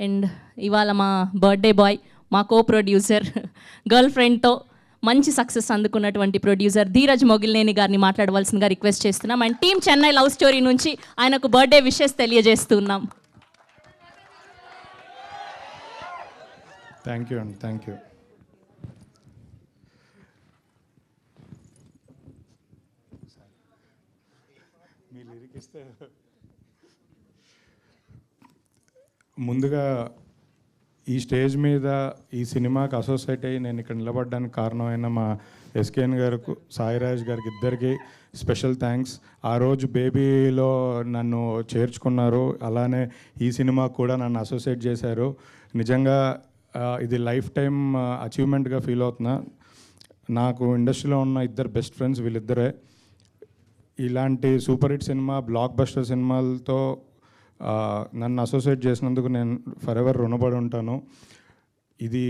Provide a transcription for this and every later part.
And ఇవాళ మా birthday boy, మా కో ప్రొడ్యూసర్, గర్ల్ ఫ్రెండ్తో మంచి సక్సెస్ అందుకున్నటువంటి ప్రొడ్యూసర్ ధీరజ్ మొగిలినేని గారిని మాట్లాడవలసిందిగా రిక్వెస్ట్ చేస్తున్నాం. And team Chennai love story నుంచి ఆయనకు బర్త్డే విషెస్ తెలియజేస్తున్నాం. థ్యాంక్ యూ అండి, థ్యాంక్ యూ. మీ లిరిక్ ఇస్తే ముందుగా ఈ స్టేజ్ మీద ఈ సినిమాకి అసోసియేట్ అయ్యి నేను ఇక్కడ నిలబడడానికి కారణమైన మా ఎస్కేఎన్ గారికి, సాయిరాజ్ గారికి ఇద్దరికి స్పెషల్ థ్యాంక్స్. ఆ రోజు బేబీలో నన్ను చేర్చుకున్నారు, అలానే ఈ సినిమా కూడా నన్ను అసోసియేట్ చేశారు. నిజంగా ఇది లైఫ్ టైం అచీవ్మెంట్గా ఫీల్ అవుతున్నా. నాకు ఇండస్ట్రీలో ఉన్న ఇద్దరు బెస్ట్ ఫ్రెండ్స్ వీళ్ళిద్దరే. ఇలాంటి super hit cinema, block buster సినిమాలతో నన్ను అసోసియేట్ చేసినందుకు నేను ఫరెవర్ రుణపడి ఉంటాను. ఇది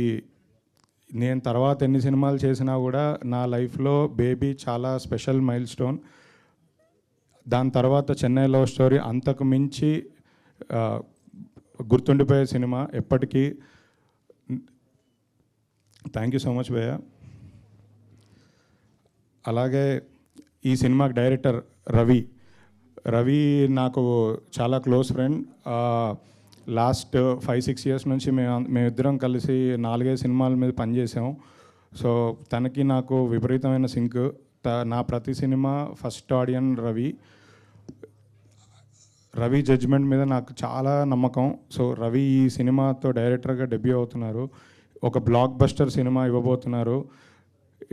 నేను తర్వాత ఎన్ని సినిమాలు చేసినా కూడా నా లైఫ్లో బేబీ చాలా స్పెషల్ మైల్ స్టోన్. దాని తర్వాత చెన్నై లవ్ స్టోరీ అంతకు మించి గుర్తుండిపోయే సినిమా ఎప్పటికీ. థ్యాంక్ యూ సో మచ్ భయ్య. అలాగే ఈ సినిమాకి డైరెక్టర్ రవి నాకు చాలా క్లోజ్ ఫ్రెండ్. లాస్ట్ 5-6 ఇయర్స్ నుంచి మేమిద్దరం కలిసి 4-5 సినిమాల మీద పనిచేసాం. సో తనకి నాకు విపరీతమైన సింక్. నా ప్రతి cinema first audience Ravi judgement మీద నాకు చాలా నమ్మకం. సో రవి ఈ సినిమాతో డైరెక్టర్గా డెబ్యూ అవుతున్నారు, ఒక బ్లాక్ బస్టర్ సినిమా ఇవ్వబోతున్నారు.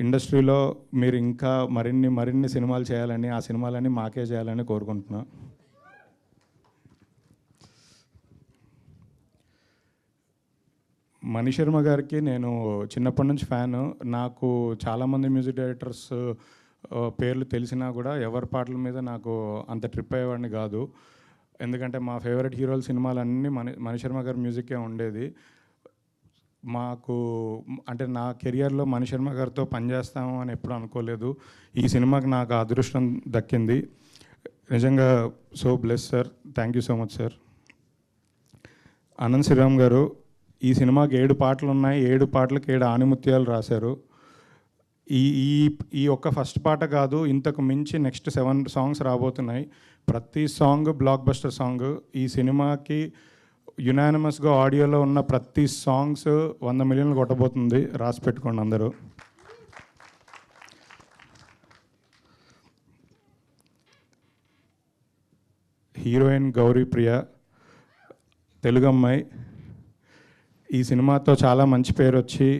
ఇండస్ట్రీలో మీరు ఇంకా మరిన్ని సినిమాలు చేయాలని, ఆ సినిమాలన్నీ మాకే చేయాలని కోరుకుంటున్నా. మణిశర్మ గారికి నేను చిన్నప్పటి నుంచి ఫ్యాను. నాకు చాలామంది మ్యూజిక్ డైరెక్టర్స్ పేర్లు తెలిసినా కూడా ఎవరి పాటల మీద నాకు అంత ట్రిప్ అయ్యేవాడిని కాదు. ఎందుకంటే మా ఫేవరెట్ హీరోల సినిమాలన్నీ మణిశర్మ గారి మ్యూజిక్కే ఉండేది. అంటే నా కెరియర్లో మణిశర్మ గారితో పనిచేస్తాము అని ఎప్పుడు అనుకోలేదు. ఈ సినిమాకి నాకు అదృష్టం దక్కింది. నిజంగా so bless sir, thank you so much sir. Anant Sriram garu ఈ సినిమాకి 7 పాటలు ఉన్నాయి, 7 పాటలకు 7 ఆణిముత్యాలు రాశారు. ఈ ఒక్క ఫస్ట్ పాట కాదు, ఇంతకు మించి నెక్స్ట్ 7 సాంగ్స్ రాబోతున్నాయి. ప్రతి సాంగ్ బ్లాక్ బస్టర్ సాంగ్. ఈ సినిమాకి యునానిమస్గా ఆడియోలో ఉన్న ప్రతి సాంగ్స్ 100 మిలియన్లు కొట్టబోతుంది, రాసి పెట్టుకోండి అందరూ. హీరోయిన్ గౌరీ ప్రియ, తెలుగు అమ్మాయి. ఈ సినిమాతో చాలా మంచి పేరు వచ్చి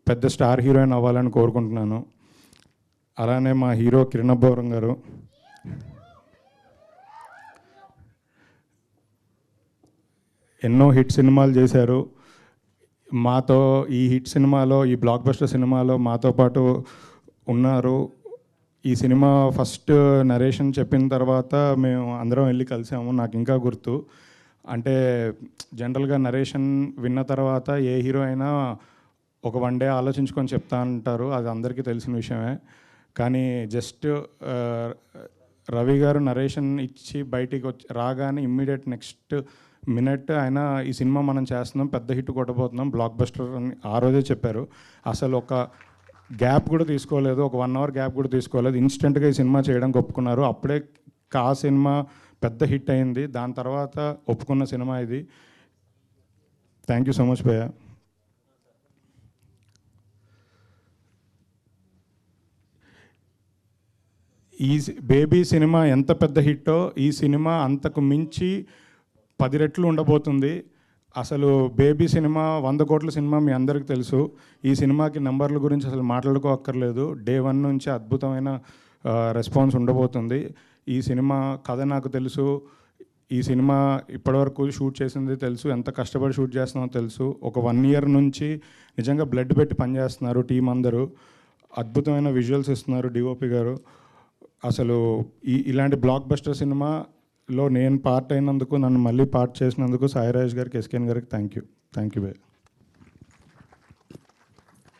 పెద్ద స్టార్ హీరోయిన్ అవ్వాలని కోరుకుంటున్నాను. అలానే మా హీరో కిరణ్ అబ్బవరం గారు, ఎన్నో హిట్ సినిమాలు చేశారు. మాతో ఈ హిట్ సినిమాలో, ఈ బ్లాక్ బస్టర్ సినిమాలో మాతో పాటు ఉన్నారు. ఈ సినిమా ఫస్ట్ నరేషన్ చెప్పిన తర్వాత మేము అందరం వెళ్ళి కలిసాము. నాకు ఇంకా గుర్తు. అంటే జనరల్గా నరేషన్ విన్న తర్వాత ఏ హీరో అయినా ఒక 1 డే ఆలోచించుకొని చెప్తా అంటారు, అది అందరికీ తెలిసిన విషయమే. కానీ జస్ట్ రవి గారు నరేషన్ ఇచ్చి బయటికి రాగానే ఇమ్మీడియట్ నెక్స్ట్ మినిట్ ఆయన ఈ సినిమా మనం చేస్తున్నాం, పెద్ద హిట్ కొట్టబోతున్నాం, బ్లాక్ బస్టర్ అని ఆ రోజే చెప్పారు. అసలు ఒక గ్యాప్ కూడా తీసుకోలేదు, ఒక 1 అవర్ గ్యాప్ కూడా తీసుకోలేదు. ఇన్స్టెంట్గా ఈ సినిమా చేయడానికి ఒప్పుకున్నారు. అప్పుడే ఆ సినిమా పెద్ద హిట్ అయింది. దాని తర్వాత ఒప్పుకున్న సినిమా ఇది. థ్యాంక్ యూ సో మచ్ భయ్య. ఈ బేబీ సినిమా ఎంత పెద్ద హిట్టో ఈ సినిమా అంతకు మించి 10 రెట్లు ఉండబోతుంది. అసలు బేబీ సినిమా 100 కోట్ల సినిమా మీ అందరికీ తెలుసు. ఈ సినిమాకి నెంబర్ల గురించి అసలు మాట్లాడుకోక్కర్లేదు. డే 1 నుంచి అద్భుతమైన రెస్పాన్స్ ఉండబోతుంది. ఈ సినిమా కథ నాకు తెలుసు. ఈ సినిమా ఇప్పటివరకు షూట్ చేసింది తెలుసు, ఎంత కష్టపడి షూట్ చేస్తున్నామో తెలుసు. ఒక 1 ఇయర్ నుంచి నిజంగా బ్లడ్ పెట్టి పనిచేస్తున్నారు టీం అందరూ. అద్భుతమైన విజువల్స్ ఇస్తున్నారు డిఓపి గారు. అసలు ఇలాంటి బ్లాక్ బస్టర్ సినిమాలో నేను పార్ట్ అయినందుకు, నన్ను మళ్ళీ పార్ట్ చేసినందుకు సాయిరాజ్ గారికి, ఎస్కేఎన్ గారికి థ్యాంక్ యూ.